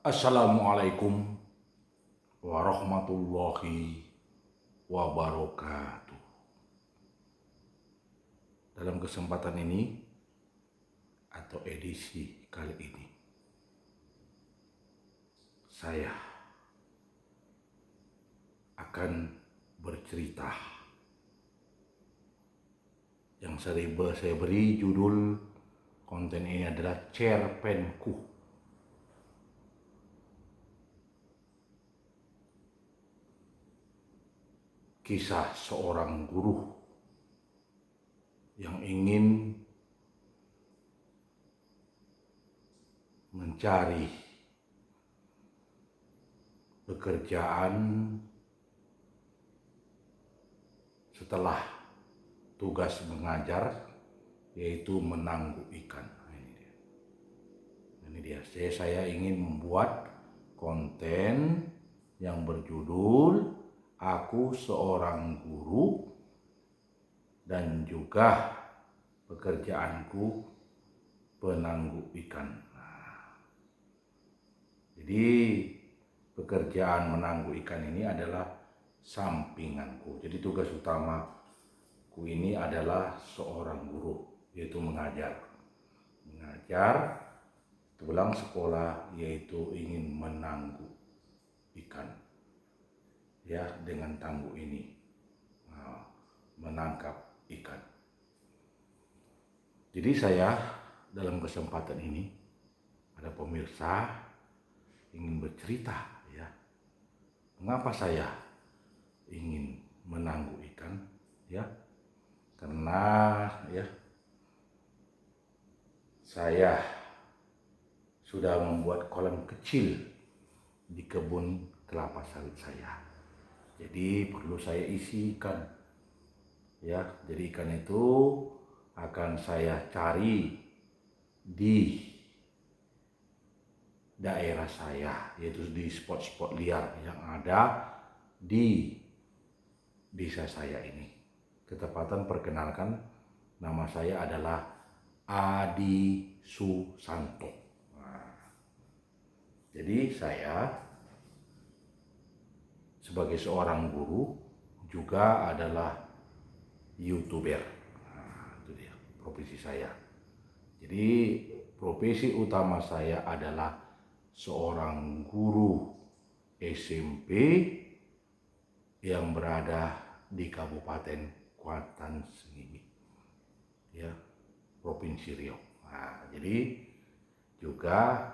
Assalamualaikum warahmatullahi wabarakatuh. Dalam kesempatan ini atau edisi kali ini, saya akan bercerita yang saya beri judul konten ini adalah cerpenku. Kisah seorang guru yang ingin mencari pekerjaan setelah tugas mengajar, yaitu menanggu ikan. Ini dia. Saya ingin membuat konten yang berjudul Aku Seorang Guru dan juga pekerjaanku penanggu ikan. Jadi pekerjaan menanggu ikan ini adalah sampinganku. Jadi tugas utamaku ini adalah seorang guru, yaitu mengajar. Pulang sekolah, yaitu ingin menanggu ikan. Ya, dengan tangguh ini menangkap ikan. Jadi saya dalam kesempatan ini, ada pemirsa ingin bercerita, ya, mengapa saya ingin menangguh ikan, ya, karena ya saya sudah membuat kolam kecil di kebun kelapa sawit saya. Jadi perlu saya isi ikan, ya. Jadi ikan itu akan saya cari di daerah saya, yaitu di spot-spot liar yang ada di desa saya ini. Ketepatan perkenalkan, nama saya adalah Adi Susanto. Jadi saya sebagai seorang guru juga adalah YouTuber. Itu dia profesi saya. Jadi profesi utama saya adalah seorang guru SMP yang berada di Kabupaten Kuantan Sengingi, ya, Provinsi Riau. Jadi juga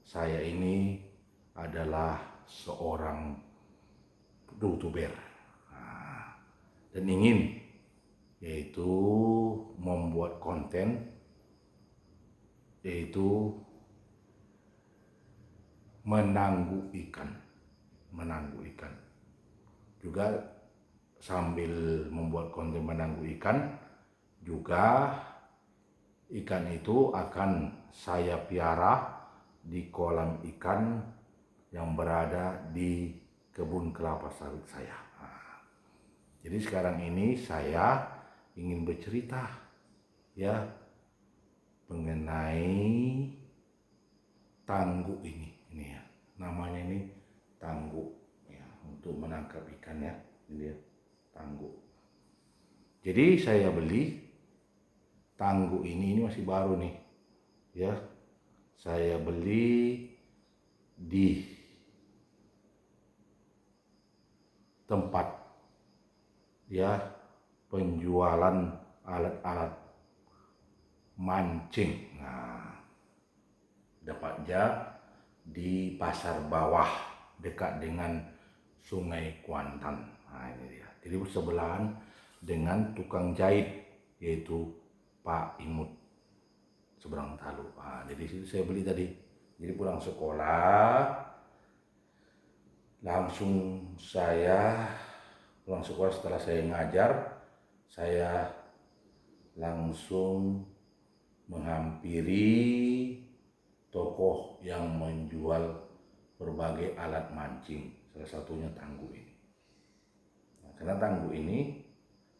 saya ini adalah seorang YouTuber dan ingin yaitu membuat konten, yaitu menangguh ikan. Juga sambil membuat konten menangguh ikan, juga ikan itu akan saya piara di kolam ikan yang berada di kebun kelapa sawit saya. Jadi sekarang ini saya ingin bercerita, ya, mengenai tangguh ini ya. Namanya ini tangguh, ya, untuk menangkap ikan, ya. Ini ya, tangguh. Jadi saya beli tangguh ini masih baru nih, ya. Saya beli di tempat, ya, penjualan alat-alat mancing. Dapatnya di pasar bawah dekat dengan Sungai Kuantan. Ini dia. Jadi bersebelahan dengan tukang jahit, yaitu Pak Imut seberang Talu. Jadi situ saya beli tadi. Jadi pulang sekolah setelah saya ngajar, saya langsung menghampiri toko yang menjual berbagai alat mancing, salah satunya tangguh ini. Karena tangguh ini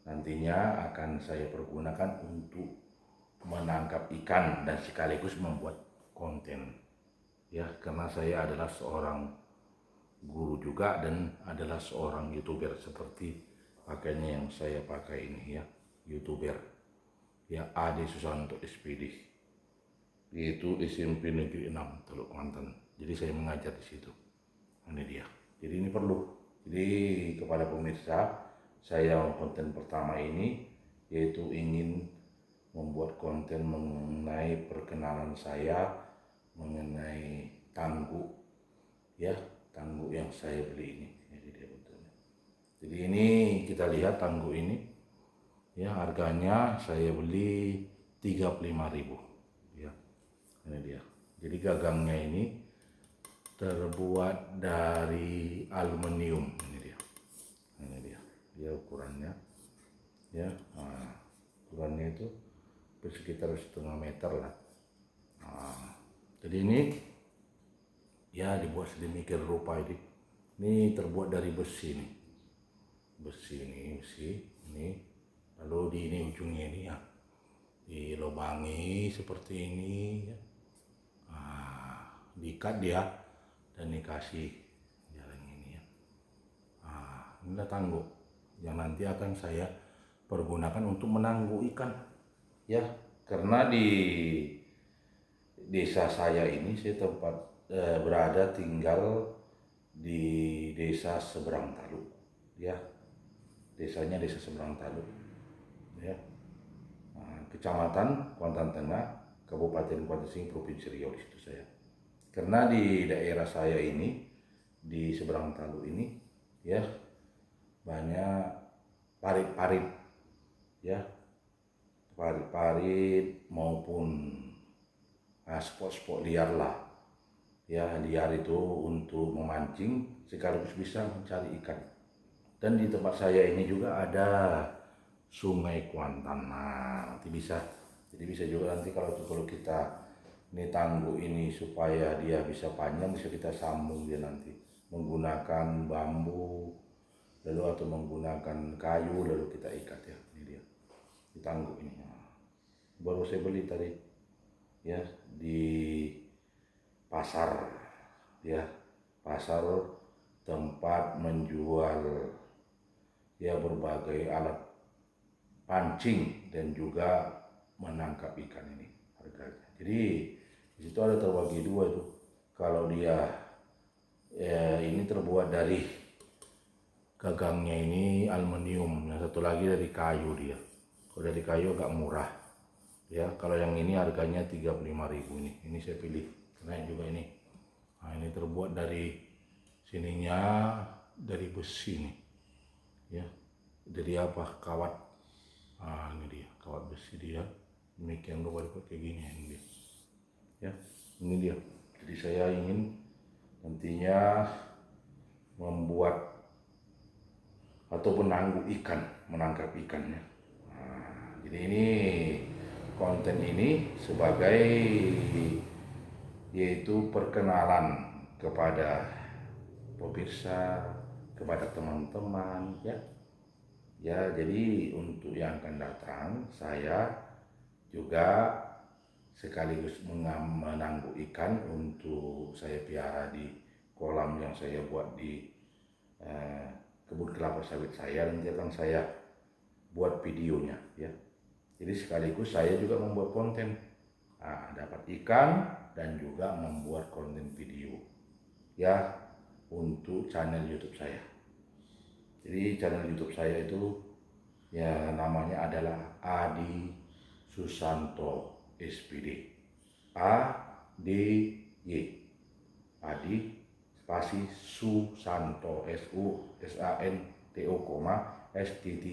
nantinya akan saya pergunakan untuk menangkap ikan dan sekaligus membuat konten ya, karena saya adalah seorang guru juga dan adalah seorang YouTuber seperti pakaiannya yang saya pakai ini ya, YouTuber ya, Ade Susanto SPD, yaitu SMP Negeri 6 Teluk Kuantan. Jadi saya mengajar di situ. Ini dia. Jadi ini perlu. Jadi kepada pemirsa, saya konten pertama ini yaitu ingin membuat konten mengenai perkenalan saya mengenai tangguh ya, tangguh yang saya beli ini. Jadi dia betul. Jadi ini kita lihat tangguh ini ya, harganya saya beli 35.000 ya. Ini dia. Jadi gagangnya ini terbuat dari aluminium. Ini dia ukurannya ya. Nah, ukurannya itu sekitar 1,5 meter lah. Nah, jadi ini ya dibuat sedemikian rupa ini terbuat dari besi nih, besi ini, lalu di ini ujungnya ini ya dilubangi seperti ini ya. Nah, diikat dia dan dikasih jaring ini ya. Nah, inilah tangguh yang nanti akan saya pergunakan untuk menangguh ikan ya, karena di desa saya ini saya berada tinggal di desa seberang taluk ya, desanya desa seberang taluk ya. Nah, Kecamatan Kuantan Tengah, Kabupaten Kuantan Senginge, Provinsi Riau, di situ saya. Karena di daerah saya ini, di seberang taluk ini ya, banyak parit-parit ya, parit-parit maupun spot-spot liar lah ya. Liar itu untuk memancing sekaligus bisa mencari ikan. Dan di tempat saya ini juga ada Sungai Kuantan. Nah, nanti bisa, jadi bisa juga nanti kalau kita ini tangguh ini supaya dia bisa panjang, bisa kita sambung dia nanti menggunakan bambu lalu atau menggunakan kayu lalu kita ikat ya. Ini dia di tangguh ini. Baru saya beli tadi ya di pasar ya, pasar tempat menjual ya berbagai alat pancing dan juga menangkap ikan ini harganya. Jadi di situ ada terbagi dua itu. Kalau dia ini terbuat dari gagangnya ini aluminium, yang satu lagi dari kayu dia. Kalau dari kayu agak murah ya. Kalau yang ini harganya 35.000 ini. Ini saya pilih karena juga ini. Nah, ini terbuat dari sininya dari besi nih ya. Dari apa? Kawat. Nah, ini dia kawat besi dia. Demikian lupa kayak gini ini dia. Ya, ini dia. Jadi saya ingin nantinya membuat ataupun menangkap ikan, menangkap ikannya. Nah, jadi ini konten ini sebagai yaitu perkenalan kepada pemirsa, kepada teman-teman ya. Ya, jadi untuk yang akan datang saya juga sekaligus menangkap ikan untuk saya piara di kolam yang saya buat di kebun kelapa sawit saya. Nanti akan saya buat videonya ya. Jadi sekaligus saya juga membuat konten, dapat ikan dan juga membuat konten video ya untuk channel YouTube saya. Jadi channel YouTube saya itu ya namanya adalah Adi Susanto SPD, A-D-Y, Adi spasi Susanto, S-U-S-A-N-T-O, S-PD.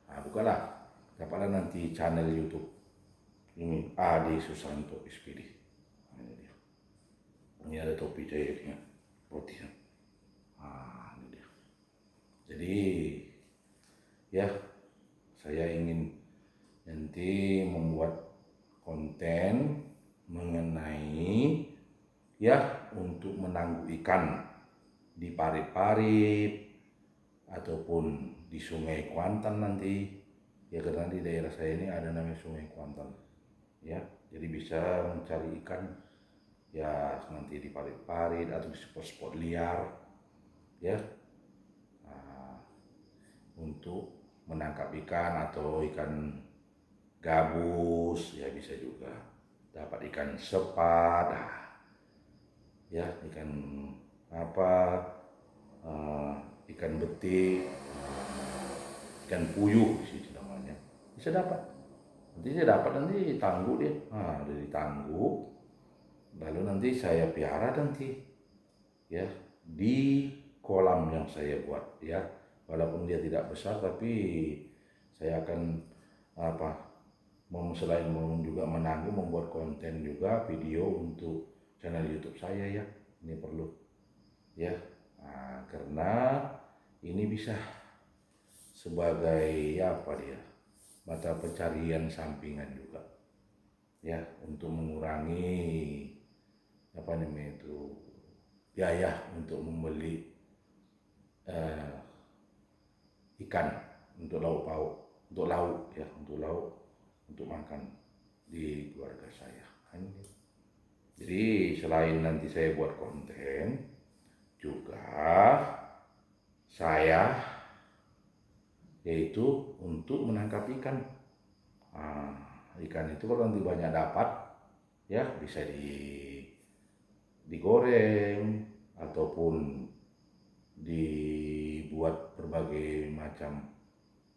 Nah, bukalah, dapatlah nanti channel YouTube ini Adi Susanto SPD. Nah, ini dia. Ini ada topi cairnya putih. Nah, ini dia. Jadi ya, saya ingin nanti membuat konten mengenai ya untuk menangkap ikan di parit-parit ataupun di Sungai Kuantan nanti ya, karena di daerah saya ini ada namanya Sungai Kuantan ya. Jadi bisa mencari ikan ya nanti di parit-parit atau di spot-spot liar, ya, untuk menangkap ikan atau ikan gabus, ya bisa juga dapat ikan sepat, ya ikan apa, ikan betik, ikan puyuh sih namanya, bisa dapat. Nanti saya dapat, nanti tangguh dia, dari tangguh, lalu nanti saya piara nanti, ya, di kolam yang saya buat, ya, walaupun dia tidak besar tapi saya akan apa, selain juga menangguh, membuat konten juga video untuk channel YouTube saya, ya, ini perlu, ya, karena ini bisa sebagai apa dia, mata pencarian sampingan juga, ya, untuk mengurangi apa namanya itu, biaya untuk membeli ikan untuk lauk pauk, untuk lauk, ya, untuk lauk, untuk makan di keluarga saya. Jadi selain nanti saya buat konten, juga saya yaitu untuk menangkap ikan. Ikan itu kalau nanti banyak dapat, ya, bisa digoreng ataupun dibuat berbagai macam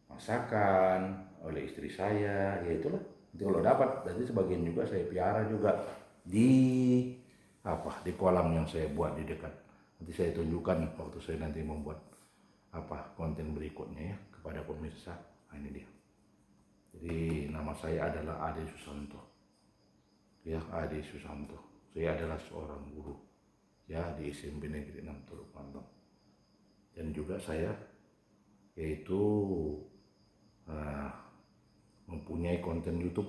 masakan oleh istri saya, ya itulah. Nanti kalau dapat, nanti sebagian juga saya piara juga di apa, di kolam yang saya buat di dekat. Nanti saya tunjukkan waktu saya nanti membuat apa konten berikutnya, ya, kepada pemirsa. Ini dia. Jadi nama saya adalah Ade Susanto, ya, Ade Susanto. Saya adalah seorang guru, ya, di SMP Negeri 6 Teluk Mantong. Dan juga saya yaitu mempunyai konten YouTube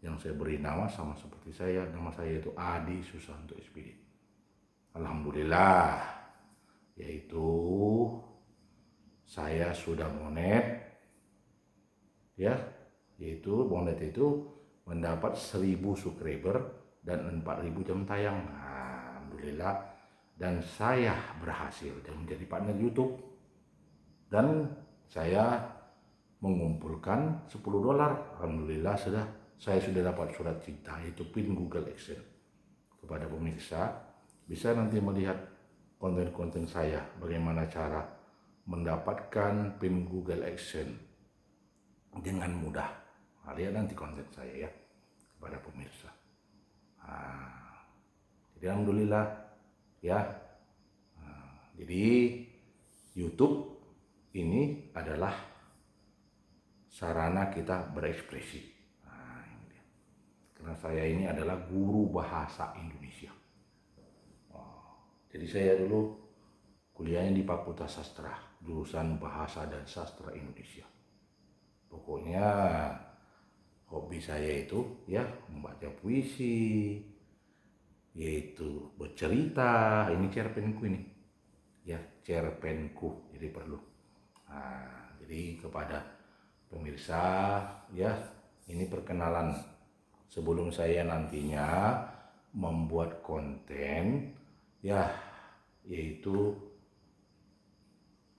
yang saya beri nama sama seperti saya. Nama saya itu Ade Susanto SPD. Alhamdulillah, yaitu saya sudah monet, ya, yaitu monet itu mendapat 1000 subscriber dan 4000 jam tayang. Alhamdulillah, dan saya berhasil dan menjadi partner YouTube, dan saya mengumpulkan $10. Alhamdulillah, saya sudah dapat surat cinta, yaitu PIN Google AdSense. Kepada pemirsa bisa nanti melihat konten-konten saya, bagaimana cara mendapatkan PIN Google AdSense dengan mudah. Lihat nanti konten saya, ya, kepada pemirsa. Jadi alhamdulillah, ya. Jadi YouTube ini adalah sarana kita berekspresi. Ini dia. Karena saya ini adalah guru bahasa Indonesia. Jadi saya dulu kuliahnya di Fakultas Sastra, jurusan Bahasa dan Sastra Indonesia. Pokoknya hobi saya itu, ya, membaca puisi, yaitu bercerita. Ini cerpenku ini, ya, cerpenku. Jadi perlu. Jadi kepada pemirsa, ya, ini perkenalan sebelum saya nantinya membuat konten, ya, yaitu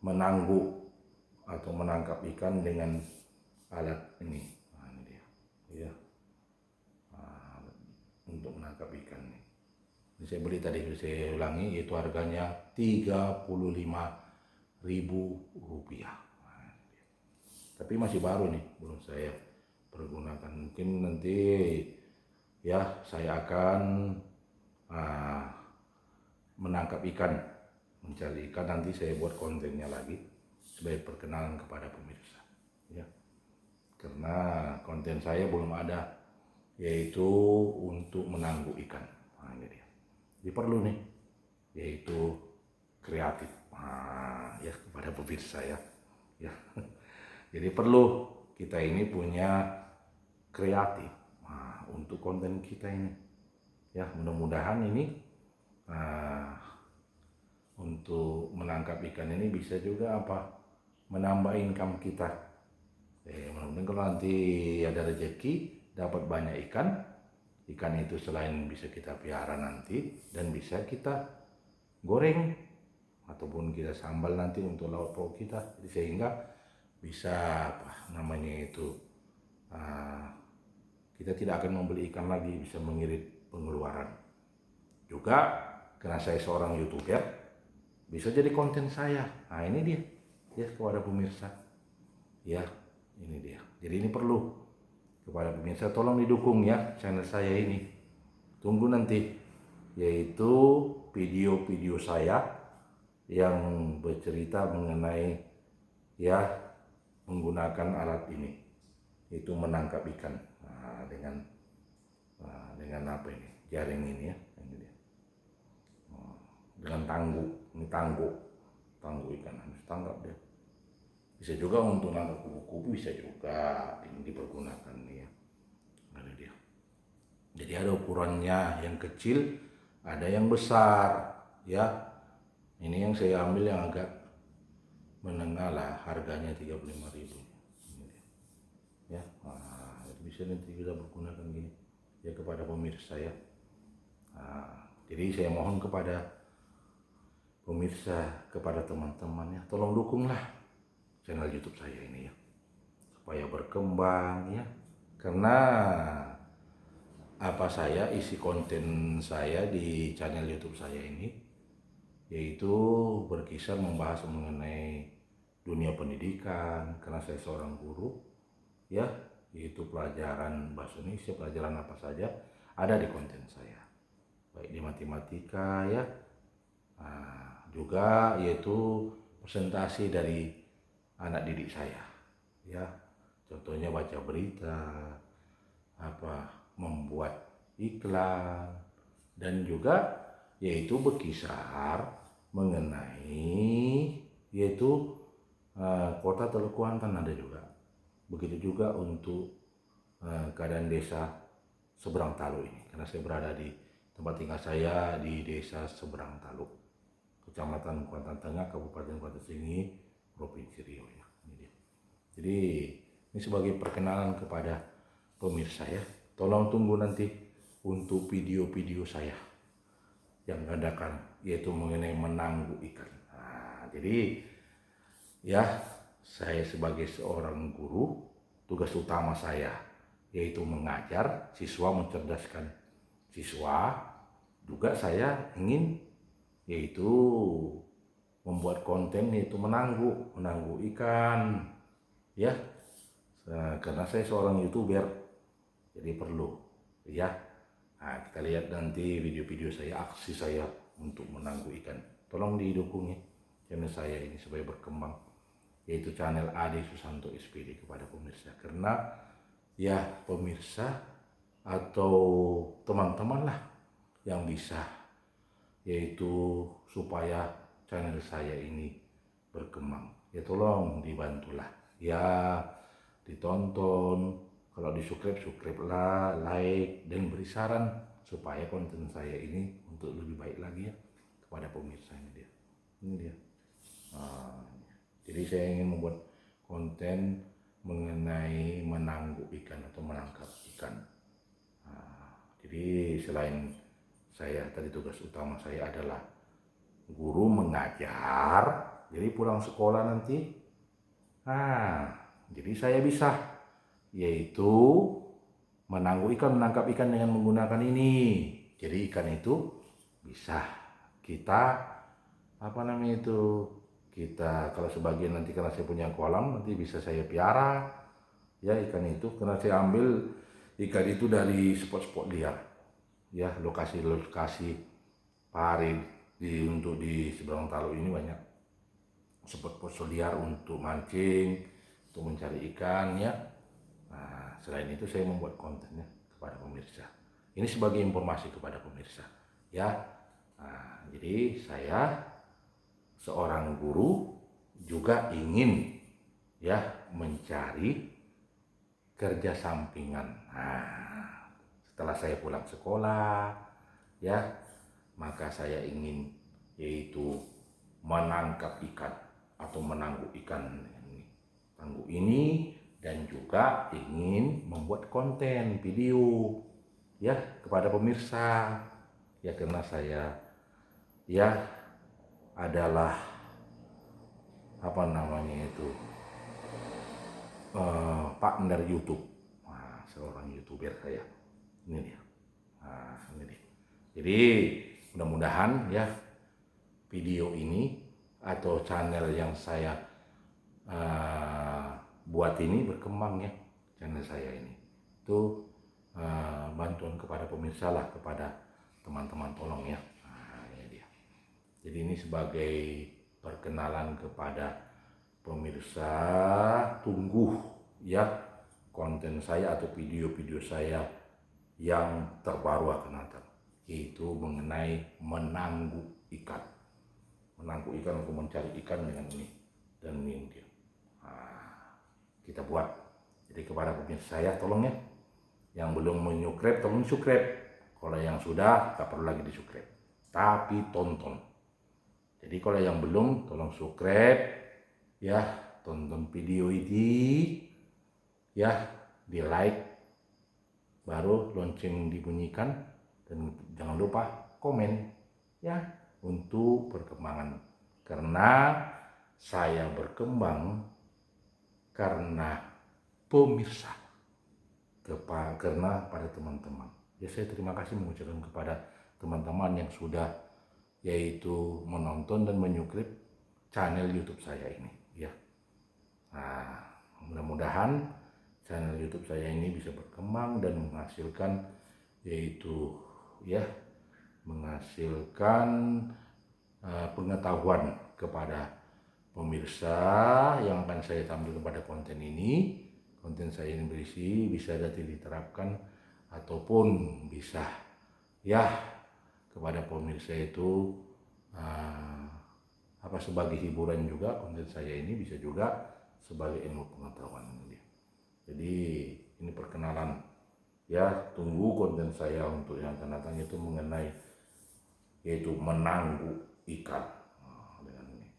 menangguh atau menangkap ikan dengan alat ini. Ini dia, ya, untuk menangkap ikan ini. Ini saya beli tadi, saya ulangi, yaitu harganya Rp35.000. Tapi masih baru nih, belum saya pergunakan. Mungkin nanti, ya, saya akan menangkap ikan, mencari ikan. Nanti saya buat kontennya lagi sebagai perkenalan kepada pemirsa, ya, karena konten saya belum ada, yaitu untuk menangguh ikan. Ini dia. Jadi perlu nih, yaitu kreatif, ya, kepada pemirsa, ya, ya. Jadi perlu kita ini punya kreatif untuk konten kita ini, ya. Mudah-mudahan ini untuk menangkap ikan ini bisa juga menambah income kita. Mudah-mudahan kalau nanti ada rezeki dapat banyak ikan, ikan itu selain bisa kita pelihara nanti dan bisa kita goreng ataupun kita sambal nanti untuk lauk pauk kita. Jadi sehingga bisa kita tidak akan membeli ikan lagi, bisa mengirit pengeluaran. Juga karena saya seorang YouTuber, bisa jadi konten saya. Nah ini dia ya kepada pemirsa. Ya ini dia. Jadi ini perlu kepada pemirsa, tolong didukung ya channel saya ini. Tunggu nanti yaitu video-video saya yang bercerita mengenai ya menggunakan alat ini, yaitu menangkap ikan dengan apa ini, jaring ini ya, ini dia. Dengan tangguh ikan harus tangkap dia. Bisa juga untuk nangkap kupu-kupu, bisa juga ini dipergunakan nih ya. Ada dia. Jadi ada ukurannya, yang kecil, ada yang besar ya. Ini yang saya ambil yang agak menengah lah, harganya 35.000. Ya, bisa nanti kita pergunakan gini ya kepada pemirsa ya. Jadi saya mohon kepada pemirsa, kepada teman-teman ya, tolong dukunglah channel YouTube saya ini ya, supaya berkembang ya. Karena isi konten saya di channel YouTube saya ini yaitu berkisar membahas mengenai dunia pendidikan, karena saya seorang guru ya, yaitu pelajaran bahasa Indonesia, pelajaran apa saja ada di konten saya, baik di matematika ya, juga yaitu presentasi dari anak didik saya ya, contohnya baca berita, membuat iklan, dan juga yaitu berkisar mengenai yaitu kota Teluk Kuantan ada juga. Begitu juga untuk keadaan desa Seberang Talu ini, karena saya berada di tempat tinggal saya di desa Seberang Talu, Kecamatan Kuantan Tengah, Kabupaten Kuantan Sengi, Provinsi Riau ya. Ini dia. Jadi ini sebagai perkenalan kepada pemirsa ya. Tolong tunggu nanti untuk video-video saya yang adakan, yaitu mengenai menangguh ikan. Jadi ya, saya sebagai seorang guru, tugas utama saya yaitu mengajar siswa, mencerdaskan siswa. Juga saya ingin yaitu membuat konten yaitu menangguh ikan ya. Karena saya seorang YouTuber, jadi perlu ya. Kita lihat nanti video-video saya, aksi saya untuk menangguh ikan. Tolong didukung ya channel saya ini supaya berkembang, yaitu channel Ade Susanto SPD kepada pemirsa. Karena ya pemirsa atau teman-teman lah yang bisa yaitu supaya channel saya ini berkembang. Ya tolong dibantulah ya, ditonton, kalau subscribe lah, like, dan beri saran supaya konten saya ini untuk lebih baik lagi ya kepada pemirsa. Ini dia. Jadi saya ingin membuat konten mengenai menangguh ikan atau menangkap ikan. Jadi selain saya tadi, tugas utama saya adalah guru mengajar, jadi pulang sekolah nanti jadi saya bisa yaitu menangguh ikan, menangkap ikan dengan menggunakan ini. Jadi ikan itu bisa kita kita kalau sebagian nanti, karena saya punya kolam, nanti bisa saya piara ya ikan itu, karena saya ambil ikan itu dari spot-spot liar ya, lokasi-lokasi pari untuk di Seberang Talu ini banyak spot-spot liar untuk mancing, untuk mencari ikan ya. Selain itu saya membuat kontennya kepada pemirsa. Ini sebagai informasi kepada pemirsa ya. Jadi saya seorang guru juga ingin ya mencari kerja sampingan. Setelah saya pulang sekolah ya, maka saya ingin yaitu menangkap ikan atau menangguh ikan ini, dan juga ingin membuat konten video ya kepada pemirsa, ya karena saya ya adalah apa namanya itu partner YouTube, nah, seorang YouTuber saya ini dia. Nah, ini dia. Jadi mudah-mudahan ya video ini atau channel yang saya buat ini berkembang ya, channel saya ini itu bantuan kepada pemirsa lah, kepada teman-teman, tolong ya. Nah, ini dia. Jadi ini sebagai perkenalan kepada pemirsa, tunggu ya konten saya atau video-video saya yang terbaru akan datang, yaitu mengenai menangguk ikan. Menangguk ikan untuk mencari ikan dengan ini dan ini dia. Nah, kita buat. Jadi kepada pemirsa saya tolong ya, yang belum menyubscribe tolong subscribe. Kalau yang sudah tak perlu lagi disubscribe, tapi tonton. Jadi kalau yang belum tolong subscribe ya, tonton video ini ya, di like, baru lonceng dibunyikan, dan jangan lupa komen ya untuk perkembangan, karena saya berkembang karena pemirsa, karena pada teman-teman ya. Saya terima kasih mengucapkan kepada teman-teman yang sudah yaitu menonton dan menyubscribe channel YouTube saya ini ya. Nah, mudah-mudahan channel YouTube saya ini bisa berkembang dan menghasilkan yaitu ya menghasilkan pengetahuan kepada pemirsa yang akan saya tampilkan pada konten ini. Konten saya ini berisi bisa nanti diterapkan ataupun bisa ya kepada pemirsa itu sebagai hiburan juga. Konten saya ini bisa juga sebagai ilmu pengetahuan ini. Jadi ini perkenalan ya, tunggu konten saya untuk yang akan datang itu mengenai yaitu menangguk ikan. Nah, dengan ini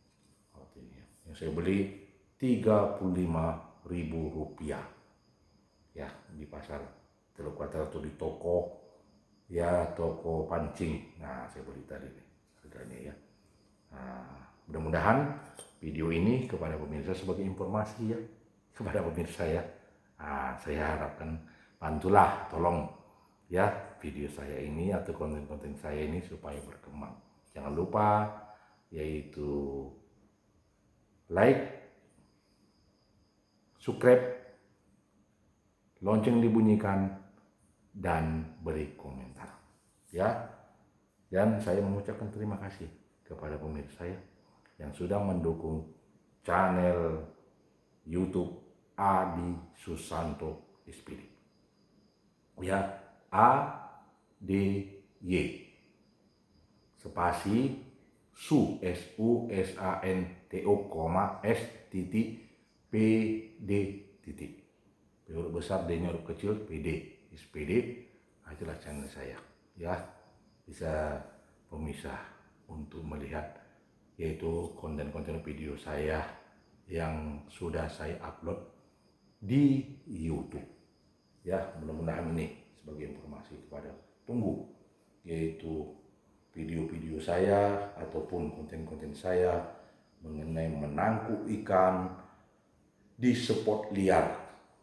yang saya beli Rp35.000 ya di pasar Teluk Kuartal atau di toko ya, toko pancing. Nah, saya beli tadi nih harganya ya. Nah, mudah-mudahan video ini kepada pemirsa sebagai informasi ya kepada pemirsa ya. Nah, saya harapkan bantulah, tolong ya video saya ini atau konten-konten saya ini supaya berkembang. Jangan lupa yaitu like, subscribe, lonceng dibunyikan, dan beri komentar ya. Dan saya mengucapkan terima kasih kepada pemirsa saya yang sudah mendukung channel YouTube Adi Susanto SPD ya, ADY spasi SUSANTO, S titik PD titik, huruf besar, D nya huruf kecil, PD SPD. Nah, itulah channel saya ya, bisa pemirsa untuk melihat yaitu konten-konten video saya yang sudah saya upload di YouTube ya. Mudah-mudahan ini sebagai informasi kepada tunggu yaitu video-video saya ataupun konten-konten saya mengenai menangkap ikan di spot liar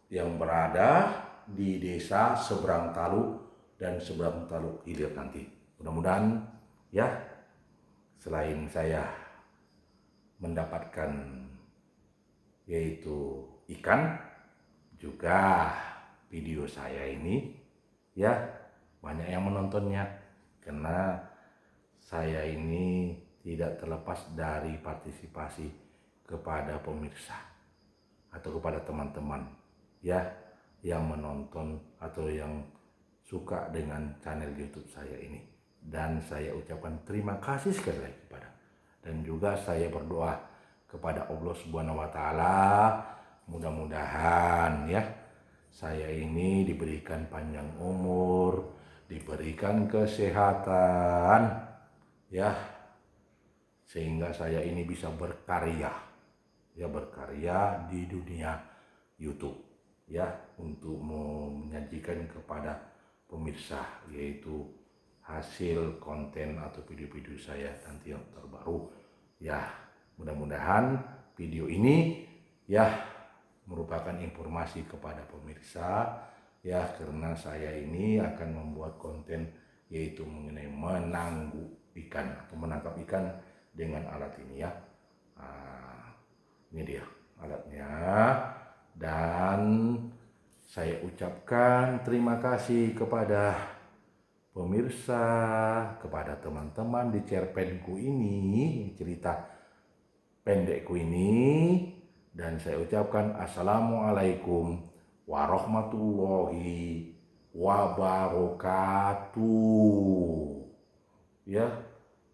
yang berada di desa seberang Taluk dan seberang Taluk Hilir nanti. Mudah-mudahan ya, selain saya mendapatkan yaitu ikan, juga video saya ini ya banyak yang menontonnya, karena saya ini tidak terlepas dari partisipasi kepada pemirsa atau kepada teman-teman ya yang menonton atau yang suka dengan channel YouTube saya ini. Dan saya ucapkan terima kasih sekali lagi kepada, dan juga saya berdoa kepada Allah Subhanahu wa taala, mudah-mudahan ya saya ini diberikan panjang umur, diberikan kesehatan ya, sehingga saya ini bisa berkarya ya, berkarya di dunia YouTube ya, untuk menyajikan kepada pemirsa, yaitu hasil konten atau video-video saya nanti yang terbaru. Ya, mudah-mudahan video ini ya merupakan informasi kepada pemirsa ya, karena saya ini akan membuat konten yaitu mengenai menanggu ikan atau menangkap ikan dengan alat ini ya. Ini dia alatnya, dan saya ucapkan terima kasih kepada pemirsa, kepada teman-teman di cerpenku ini, cerita pendekku ini, dan saya ucapkan assalamualaikum warahmatullahi wabarakatuh. Ya,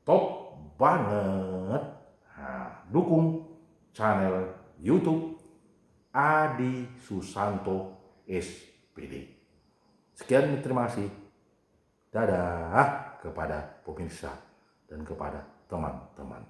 top banget. Nah, dukung channel YouTube Adi Susanto SPD. Sekian, terima kasih. Dadah kepada pemirsa dan kepada teman-teman.